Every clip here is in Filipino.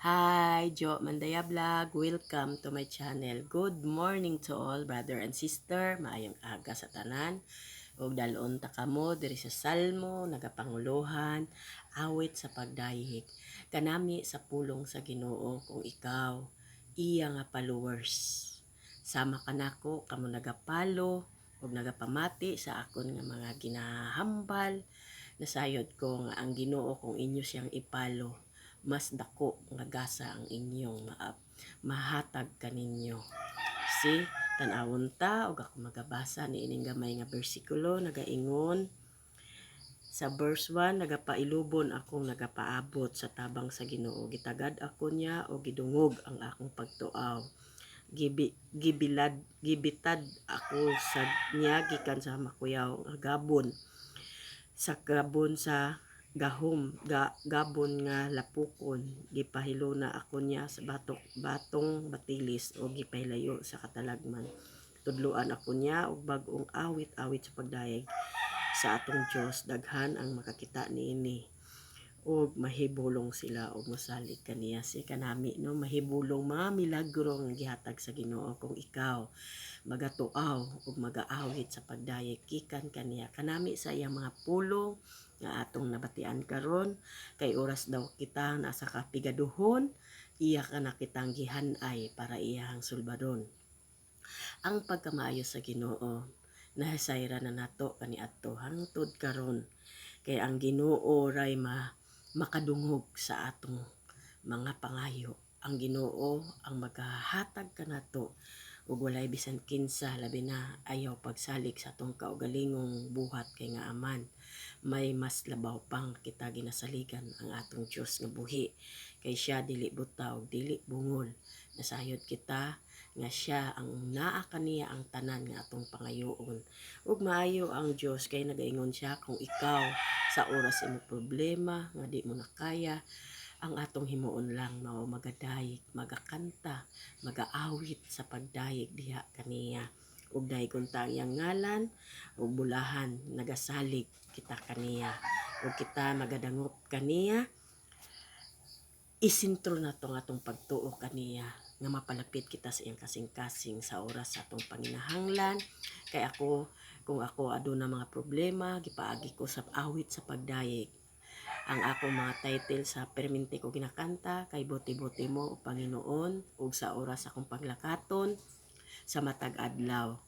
Hi, Jo Mandaya Vlog. Welcome to my channel. Good morning to all, brother and sister. Maayong aga sa tanan. Og dalon ta kamo diri sa Salmo, nagapanguluhan, awit sa pagdayeg. Kanami sa pulong sa Ginoo kung ikaw iya nga followers. Sama kanako kamo nagapalo og nagapamati sa akon nga mga ginahambal. Nasayod ko nga ang Ginoo kung inyo siyang ipalo, mas dako nga gasa ang inyong mahatag kaninyo. Si tan-awon ta og ako magabasa ni ining gamay nga bersikulo nagaingon sa verse 1, nagapailubon akong nagapaabot sa tabang sa Ginoo, gitagad ako niya o gidungog ang akong pagtuaw. Gibitad ako sa niya gikan sa makuyaw nga gabon sa gabon nga lapukon, gipahilo na ako niya sa batong batilis o gipahilayo sa katalagman. Tudloan ako niya og bag-ong awit sa pagdayeg sa atong Dios. Daghan ang makakita niini og mahibulong sila og mosalig kaniya si kanami no, mahibulong mga milagro nga gihatag sa Ginoo kung ikaw magatuaw ug magaawit sa pagdayeg gikan kaniya. Kanami sa iyang mga pulong nga atong nabatian karon, kay oras daw kita nasa kapigaduhon, iya ka na kitang gihan-ay para iyang sulbadon. Ang pagkamaayo sa Ginoo nahasayra na nato kaniadto hangtod karon, kay ang Ginoo ray makadungog sa atong mga pangayo. Ang Ginoo ang maghahatag kanato ug walay bisan kinsa, labi na ayaw pagsalik sa atong kaugalingong buhat, kay nga aman may mas labaw pang kita ginasaligan ang atong Dios nga buhi, kay siya dili buta ug dili bungol. Nasayod kita nga siya ang naa kaniya ang tanan nga atong pangayoon. Ug maayo ang Dios, kay nagaingon siya kung ikaw sa oras imo problema nga di mo nakaya, ang atong himuon lang mao magadayeg, magakanta, magaawit sa pagdayeg diha kaniya. Ug dayon ta iyang ngalan ug bulahan nagasalig kita kaniya ug kita magadangop kaniya. Isintro na to nga atong pagtuo kaniya nga mapalapit kita sa iyang kasing-kasing sa oras sa atong panginahanglan. Kay ako, kung ako aduna mga problema, gipaagi ko sa awit sa pagdayeg. Ang akong mga title sa permente ko ginakanta kay Buti-buti mo o Panginoon, ug sa oras akong paglakaton sa matag adlaw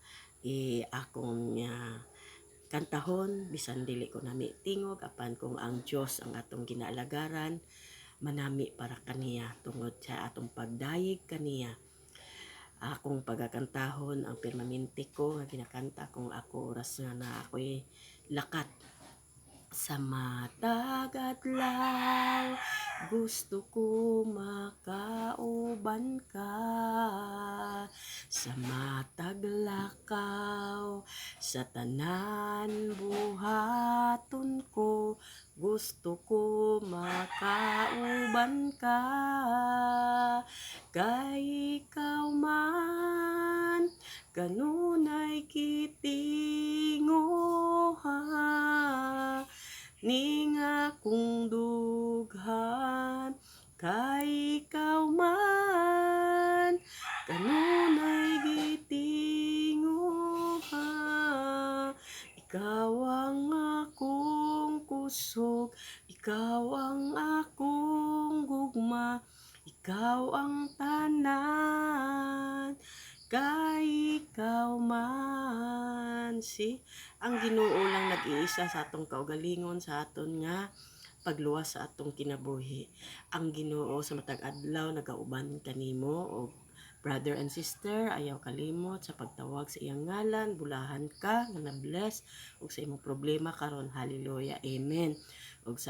akong kantahon bisan dili ko nami tingog, apan kung ang Dios ang atong ginaalagaran, manami para kaniya tungod sa atong pagdayeg kaniya. Akong pagakantahon ang permanente ko nga ginakanta kung ako oras nga na ako'y lakat sa matag adlaw, gusto ko makauban ka. Sa matag lakaw, sa tanan buhaton ko, gusto ko makauban ka. Kay ikaw man kanunay kitinguha, ning akong dughan. Kay ikaw man kanunay gitinguha, ikaw ang akong kusog, ikaw ang akong gugma, ikaw ang tanan, kay ikaw man. Ang Ginoo lang nag-iisa sa atong kaugalingon, sa aton nga pagluwas sa atong kinabuhi. Ang Ginoo sa matag adlaw nagauban kanimo, o brother and sister, ayaw kalimot sa pagtawag sa iyang ngalan. Bulahan ka nga na bless ug sa imong problema karon. Hallelujah, amen. Ug sa